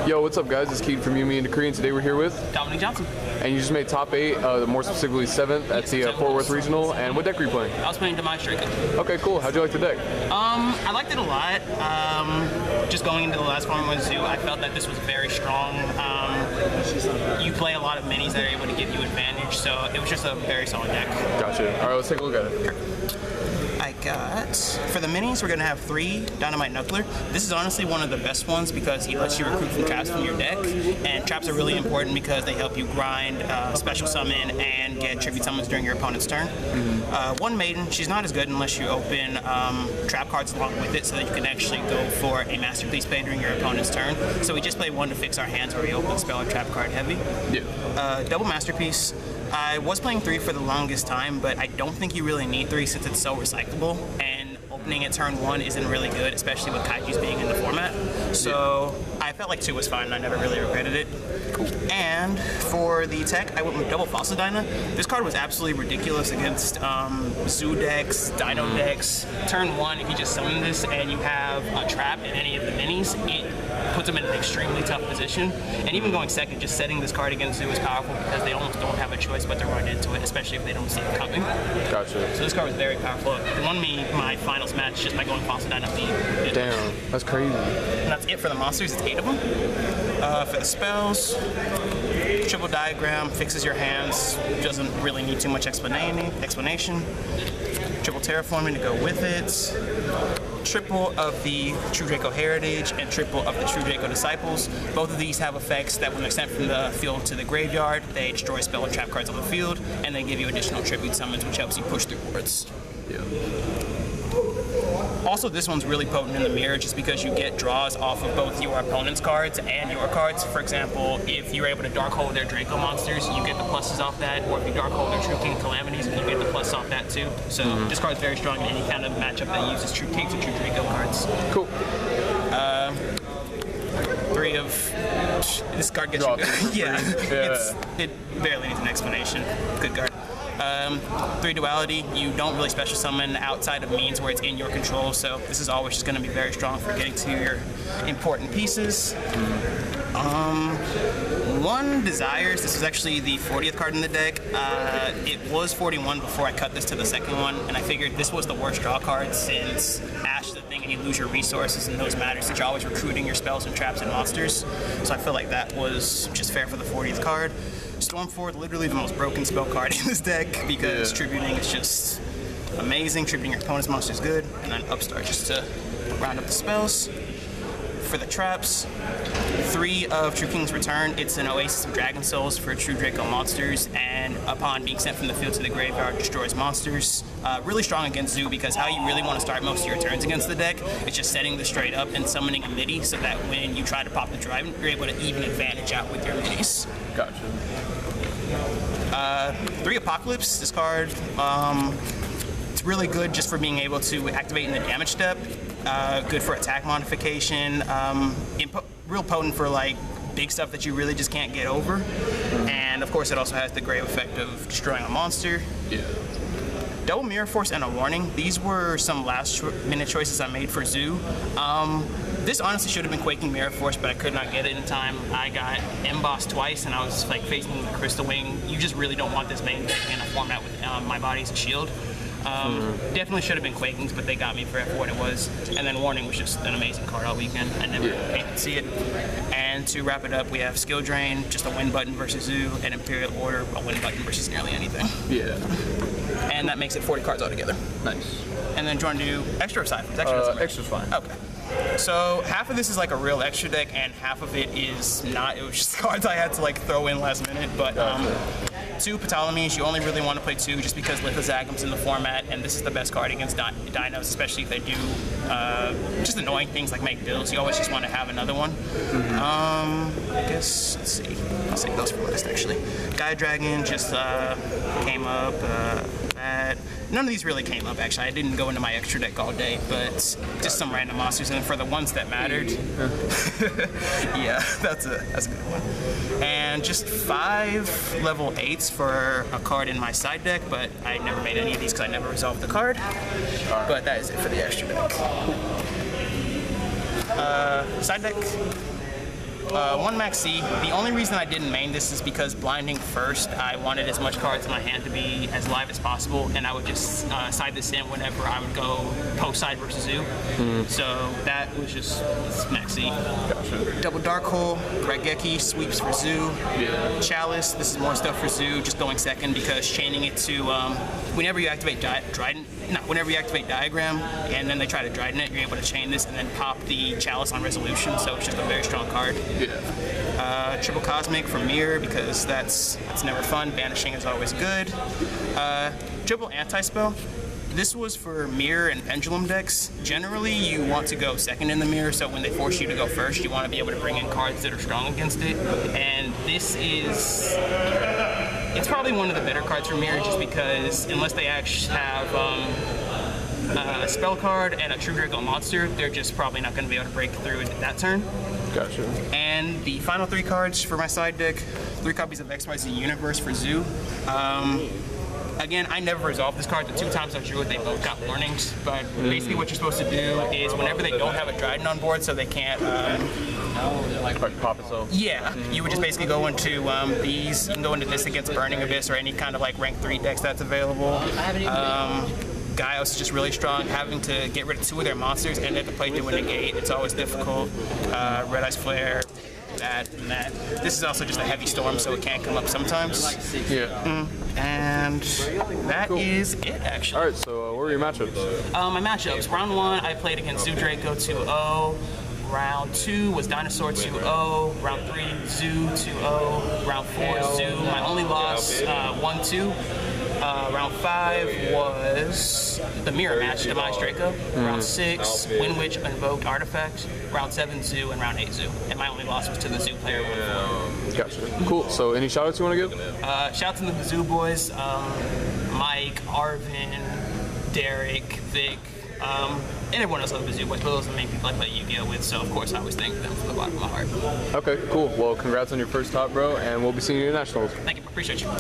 Yo, what's up, guys? It's Keaton from You, Me, and the Korean. Today we're here with Dominique Johnson. And you just made top 8, more specifically 7th at the Fort Worth Regional. And what deck were you playing? I was playing Dominique Draco. Okay, cool. How'd you like the deck? I liked it a lot. Just going into the last one with Zoo, I felt that this was very strong. You play a lot of minis that are able to give you advantage, so it was just a very solid deck. Gotcha. All right, let's take a look at it. I got, for the minis, we're going to have 3 Dynamite Knuckler. This is honestly one of the best ones because he lets you recruit from traps from your deck. And traps are really important because they help you grind, special summon, and get tribute summons during your opponent's turn. One Maiden, she's not as good unless you open trap cards along with it so that you can actually go for a Masterpiece play during your opponent's turn. So we just play 1 to fix our hands where we open spell or trap card heavy. Yeah. Double Masterpiece. I was playing 3 for the longest time, but I don't think you really need 3 since it's so recyclable, and opening at turn 1 isn't really good, especially with Kaijus being in the format. So I felt like 2 was fine, and I never really regretted it. Cool. And for the tech, I went with double Fossil Dyna. This card was absolutely ridiculous against Zoo decks, Dino decks. Turn 1, if you just summon this and you have a trap in any of the minis, it puts them in an extremely tough position. And even going second, just setting this card against Zoo is powerful because they almost don't have a choice but to run into it, especially if they don't see it coming. Gotcha. So this card was very powerful. It won me my finals match just by going Fossil Dyna lead. Damn, that's crazy. And that's it for the monsters. It's 8 of them. For the spells, Triple Diagram fixes your hands. Doesn't really need too much explanation. Triple Terraforming to go with it. Triple of the True Draco Heritage and triple of the True Draco Disciples. Both of these have effects that when they're sent from the field to the graveyard, they destroy spell and trap cards on the field, and they give you additional tribute summons, which helps you push through boards. Yeah. Also, this one's really potent in the mirror just because you get draws off of both your opponent's cards and your cards. For example, if you're able to Dark Hole their Draco monsters, you get the pluses off that, or if you Dark Hole their True King Calamities, you get the plus off that too. So this card's very strong in any kind of matchup that uses True Kings or True Draco cards. Cool. 3 of... This card gets Draw. you... It barely needs an explanation. Good card. 3 Duality, you don't really special summon outside of means where it's in your control, so this is always just going to be very strong for getting to your important pieces. 1 Desires, this is actually the 40th card in the deck. It was 41 before I cut this to the second one, and I figured this was the worst draw card since Ash is the thing and you lose your resources and those matter since you're always recruiting your spells and traps and monsters. So I feel like that was just fair for the 40th card. Stormforth, literally the most broken spell card in this deck because tributing is just amazing. Tributing your opponent's monster is good, and then Upstart just to round up the spells. For the traps, 3 of True King's Return. It's an Oasis of Dragon Souls for True Draco monsters, and upon being sent from the field to the graveyard, destroys monsters. Really strong against Zoo because how you really want to start most of your turns against the deck is just setting this straight up and summoning a MIDI so that when you try to pop the drive, you're able to even advantage out with your MIDIs. Gotcha. 3 Apocalypse, this card, it's really good just for being able to activate in the damage step. Good for attack modification, real potent for like big stuff that you really just can't get over. And of course it also has the great effect of destroying a monster. Yeah. Double Mirror Force and a Warning. These were some last minute choices I made for Zoo. This honestly should have been Quaking Mirror Force, but I could not get it in time. I got embossed twice, and I was like facing the Crystal Wing. You just really don't want this main deck in a format with my body as a shield. Definitely should have been Quakings, but they got me for what it was. And then Warning was just an amazing card all weekend. I never paid to see it. And to wrap it up, we have Skill Drain, just a win button versus Zoo, and Imperial Order, a win button versus nearly anything. Yeah. And that makes it 40 cards altogether. Nice. And then do you want to do extra or side? Extra's fine. Okay. So half of this is like a real extra deck, and half of it is not. It was just cards I had to like throw in last minute. But 2 Ptolemies, you only really want to play 2 just because Lithozagum's in the format, and this is the best card against dinos, especially if they do just annoying things like make builds. You always just want to have another one. I guess, let's see. I'll save those for last actually. Guy Dragon just came up. None of these really came up actually. I didn't go into my extra deck all day, but just some random monsters. And for the ones that mattered, yeah, that's a good one. And just 5 level 8s for a card in my side deck, but I never made any of these because I never resolved the card. But that is it for the extra deck. Side deck. one Max C. The only reason I didn't main this is because blinding first, I wanted as much cards in my hand to be as live as possible, and I would just side this in whenever I would go post side versus Zoo. So that was just Max C. Gotcha. Double Dark Hole, Regeki, sweeps for Zoo. Yeah. Chalice, this is more stuff for Zoo, just going second because chaining it to whenever you activate whenever you activate Diagram and then they try to Dryden it, you're able to chain this and then pop the Chalice on resolution, so it's just a very strong card. Yeah. Triple Cosmic for Mirror because that's never fun. Banishing is always good. Triple Anti-Spell. This was for Mirror and Pendulum decks. Generally, you want to go second in the Mirror, so when they force you to go first, you want to be able to bring in cards that are strong against it. And this is... It's probably one of the better cards for Mirror just because unless they actually have a spell card and a True Draco monster, they're just probably not going to be able to break through it that turn. Gotcha. And the final 3 cards for my side deck, 3 copies of XYZ Universe for Zoo. Again, I never resolved this card. The 2 times I drew it, they both got warnings. But basically what you're supposed to do is whenever they don't have a Dryden on board so they can't... like pop itself? Yeah, you would just basically go into these. You can go into this against Burning Abyss or any kind of like rank 3 decks that's available. Gaios is just really strong. Having to get rid of 2 of their monsters and then to play through a negate, it's always difficult. Red Eyes Flare, that and that. This is also just a heavy storm, so it can come up sometimes. Yeah. And that is it, actually. All right, so what were your matchups? My matchups. Round 1, I played against Zoo Draco 2-0. Round 2 was Dinosaur 2-0. Round 3, Zoo 2-0. Round 4, Zoo. My only loss, 1-2. Round 5 was the mirror match, Demise Draco. Round 6, Wind Witch Invoked Artifact. Round 7, Zoo, and round 8, Zoo. And my only loss was to the Zoo player. Gotcha. Cool. So any shout-outs you want to give? Shout out to the Zoo boys, Mike, Arvin, Derek, Vic, and everyone else on the Zoo boys, but those are the main people I play Yu-Gi-Oh! With, so of course I always thank them from the bottom of my heart. Okay, cool. Well, congrats on your first top, bro, and we'll be seeing you at Nationals. Thank you, appreciate you.